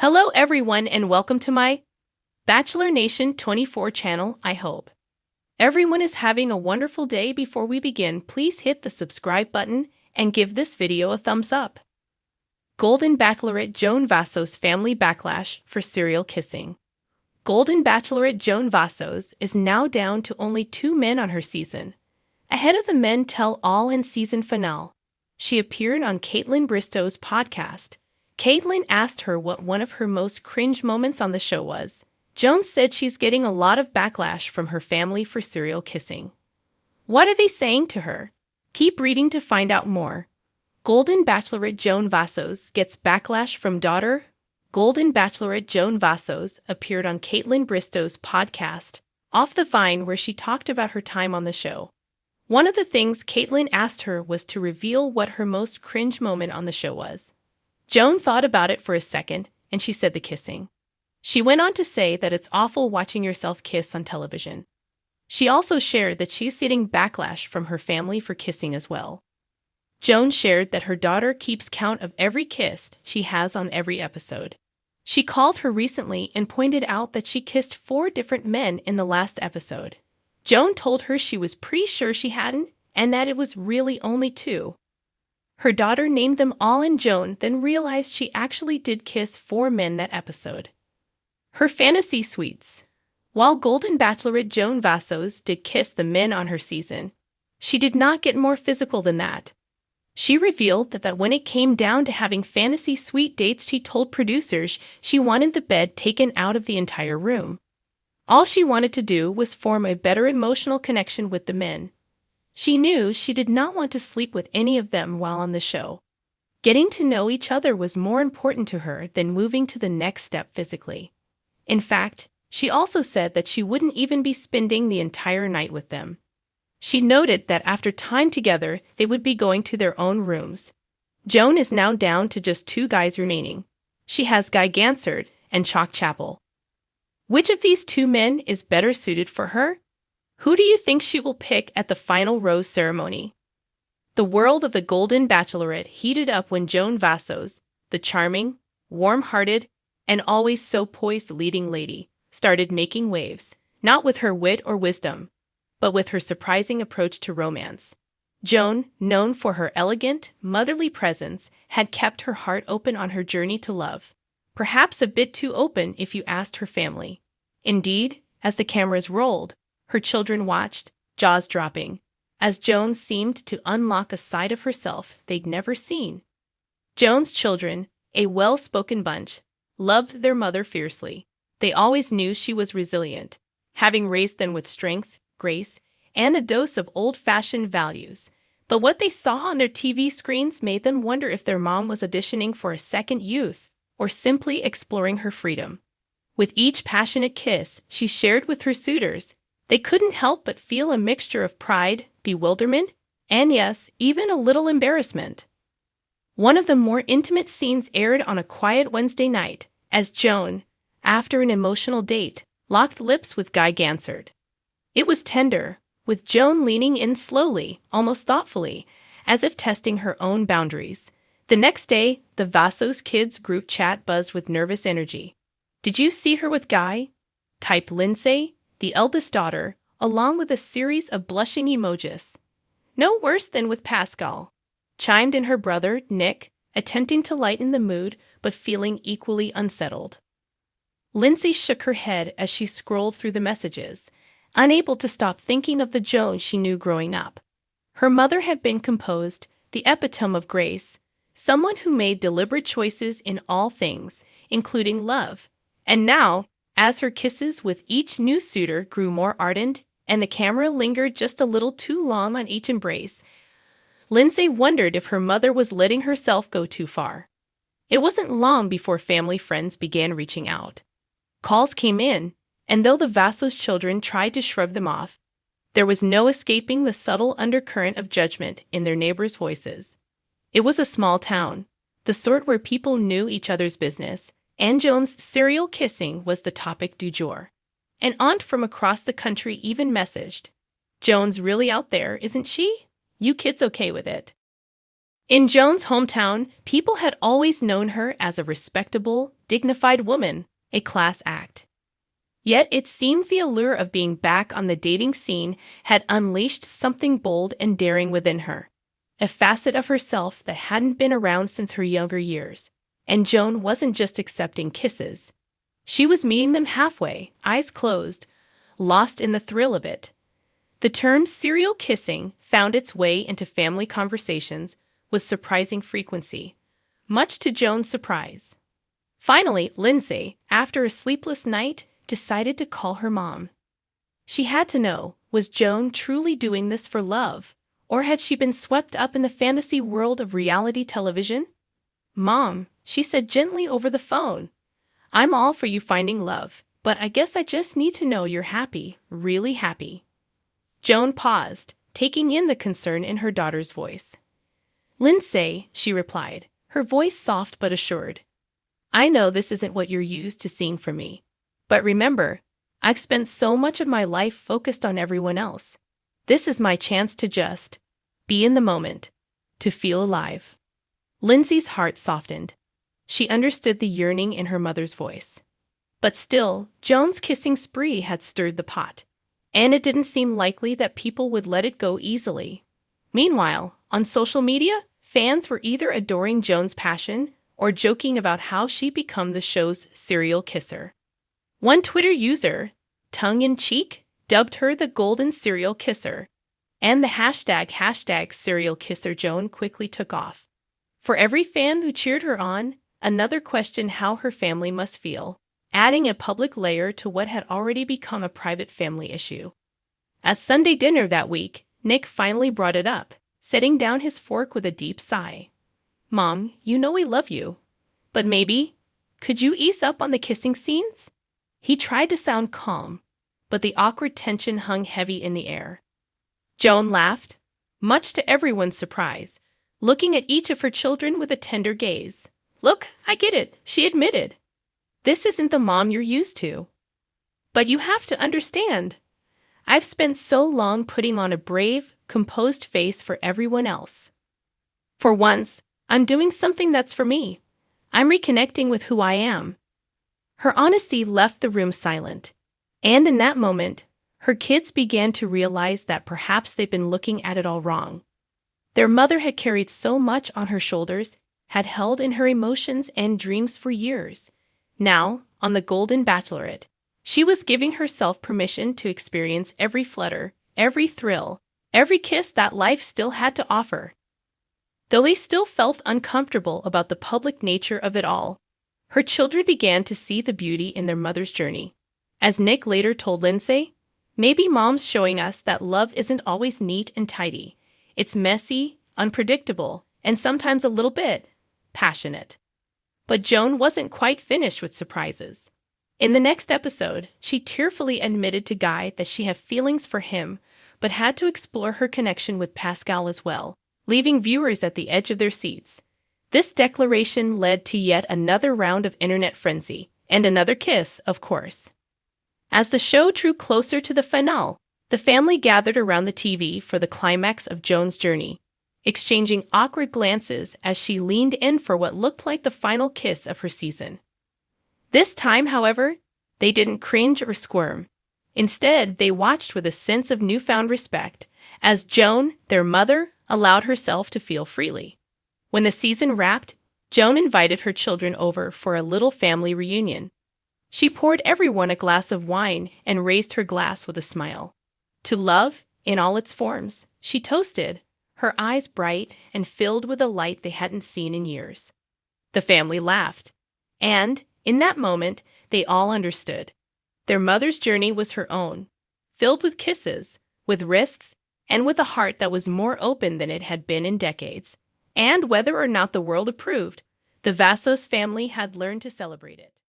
Hello everyone and welcome to my Bachelor Nation 24 channel. I hope everyone is having a wonderful day. Before we begin, please hit the subscribe button and give this video a thumbs up. Golden Bachelorette Joan Vassos family backlash for serial kissing. Golden Bachelorette Joan Vassos is now down to only 2 men on her season. Ahead of the Men Tell All and season finale, she appeared on Kaitlyn Bristow's podcast. Kaitlyn asked her what one of her most cringe moments on the show was. Joan said she's getting a lot of backlash from her family for serial kissing. What are they saying to her? Keep reading to find out more. Golden Bachelorette Joan Vassos gets backlash from daughter. Golden Bachelorette Joan Vassos appeared on Kaitlyn Bristow's podcast, Off the Vine, where she talked about her time on the show. One of the things Kaitlyn asked her was to reveal what her most cringe moment on the show was. Joan thought about it for a second, and she said the kissing. She went on to say that it's awful watching yourself kiss on television. She also shared that she's getting backlash from her family for kissing as well. Joan shared that her daughter keeps count of every kiss she has on every episode. She called her recently and pointed out that she kissed 4 different men in the last episode. Joan told her she was pretty sure she hadn't, and that it was really only 2. Her daughter named them all, and Joan then realized she actually did kiss 4 men that episode. Her fantasy suites. While Golden Bachelorette Joan Vassos did kiss the men on her season, she did not get more physical than that. She revealed that when it came down to having fantasy suite dates, she told producers she wanted the bed taken out of the entire room. All she wanted to do was form a better emotional connection with the men. She knew she did not want to sleep with any of them while on the show. Getting to know each other was more important to her than moving to the next step physically. In fact, she also said that she wouldn't even be spending the entire night with them. She noted that after time together, they would be going to their own rooms. Joan is now down to just 2 guys remaining. She has Guy Gansard and Chalk Chapel. Which of these 2 men is better suited for her? Who do you think she will pick at the final rose ceremony? The world of the Golden Bachelorette heated up when Joan Vassos, the charming, warm-hearted, and always so poised leading lady, started making waves, not with her wit or wisdom, but with her surprising approach to romance. Joan, known for her elegant, motherly presence, had kept her heart open on her journey to love. Perhaps a bit too open if you asked her family. Indeed, as the cameras rolled, her children watched, jaws dropping, as Joan seemed to unlock a side of herself they'd never seen. Joan's children, a well-spoken bunch, loved their mother fiercely. They always knew she was resilient, having raised them with strength, grace, and a dose of old-fashioned values. But what they saw on their TV screens made them wonder if their mom was auditioning for a second youth, or simply exploring her freedom. With each passionate kiss she shared with her suitors, they couldn't help but feel a mixture of pride, bewilderment, and yes, even a little embarrassment. One of the more intimate scenes aired on a quiet Wednesday night, as Joan, after an emotional date, locked lips with Guy Gansard. It was tender, with Joan leaning in slowly, almost thoughtfully, as if testing her own boundaries. The next day, the Vassos kids group chat buzzed with nervous energy. "Did you see her with Guy?" typed Lindsay, the eldest daughter, along with a series of blushing emojis. "No worse than with Pascal," chimed in her brother, Nick, attempting to lighten the mood but feeling equally unsettled. Lindsay shook her head as she scrolled through the messages, unable to stop thinking of the Joan she knew growing up. Her mother had been composed, the epitome of grace, someone who made deliberate choices in all things, including love. And now, as her kisses with each new suitor grew more ardent and the camera lingered just a little too long on each embrace, Lindsay wondered if her mother was letting herself go too far. It wasn't long before family friends began reaching out. Calls came in, and though the Vassos children tried to shrug them off, there was no escaping the subtle undercurrent of judgment in their neighbors' voices. It was a small town, the sort where people knew each other's business, and Joan's serial kissing was the topic du jour. An aunt from across the country even messaged, "Joan's really out there, isn't she? You kids okay with it?" In Joan's hometown, people had always known her as a respectable, dignified woman, a class act. Yet it seemed the allure of being back on the dating scene had unleashed something bold and daring within her, a facet of herself that hadn't been around since her younger years. And Joan wasn't just accepting kisses. She was meeting them halfway, eyes closed, lost in the thrill of it. The term serial kissing found its way into family conversations with surprising frequency, much to Joan's surprise. Finally, Lindsay, after a sleepless night, decided to call her mom. She had to know, was Joan truly doing this for love, or had she been swept up in the fantasy world of reality television? "Mom," she said gently over the phone, "I'm all for you finding love, but I guess I just need to know you're happy, really happy." Joan paused, taking in the concern in her daughter's voice. "Lindsay," she replied, her voice soft but assured, "I know this isn't what you're used to seeing from me. But remember, I've spent so much of my life focused on everyone else. This is my chance to just be in the moment, to feel alive." Lindsay's heart softened. She understood the yearning in her mother's voice. But still, Joan's kissing spree had stirred the pot, and it didn't seem likely that people would let it go easily. Meanwhile, on social media, fans were either adoring Joan's passion or joking about how she'd become the show's serial kisser. One Twitter user, tongue-in-cheek, dubbed her the golden serial kisser, and the hashtag serial kisser Joan quickly took off. For every fan who cheered her on, another questioned how her family must feel, adding a public layer to what had already become a private family issue. At Sunday dinner that week, Nick finally brought it up, setting down his fork with a deep sigh. "Mom, you know we love you. But maybe, could you ease up on the kissing scenes?" He tried to sound calm, but the awkward tension hung heavy in the air. Joan laughed, much to everyone's surprise, looking at each of her children with a tender gaze. "Look, I get it," she admitted. "This isn't the mom you're used to. But you have to understand. I've spent so long putting on a brave, composed face for everyone else. For once, I'm doing something that's for me. I'm reconnecting with who I am." Her honesty left the room silent, and in that moment, her kids began to realize that perhaps they'd been looking at it all wrong. Their mother had carried so much on her shoulders, had held in her emotions and dreams for years. Now, on the Golden Bachelorette, she was giving herself permission to experience every flutter, every thrill, every kiss that life still had to offer. Though they still felt uncomfortable about the public nature of it all, her children began to see the beauty in their mother's journey. As Nick later told Lindsay, "Maybe mom's showing us that love isn't always neat and tidy. It's messy, unpredictable, and sometimes a little bit passionate." But Joan wasn't quite finished with surprises. In the next episode, she tearfully admitted to Guy that she had feelings for him, but had to explore her connection with Pascal as well, leaving viewers at the edge of their seats. This declaration led to yet another round of internet frenzy, and another kiss, of course. As the show drew closer to the finale, the family gathered around the TV for the climax of Joan's journey, exchanging awkward glances as she leaned in for what looked like the final kiss of her season. This time, however, they didn't cringe or squirm. Instead, they watched with a sense of newfound respect, as Joan, their mother, allowed herself to feel freely. When the season wrapped, Joan invited her children over for a little family reunion. She poured everyone a glass of wine and raised her glass with a smile. To love, in all its forms, she toasted, her eyes bright and filled with a light they hadn't seen in years. The family laughed, and, in that moment, they all understood. Their mother's journey was her own, filled with kisses, with risks, and with a heart that was more open than it had been in decades. And whether or not the world approved, the Vassos family had learned to celebrate it.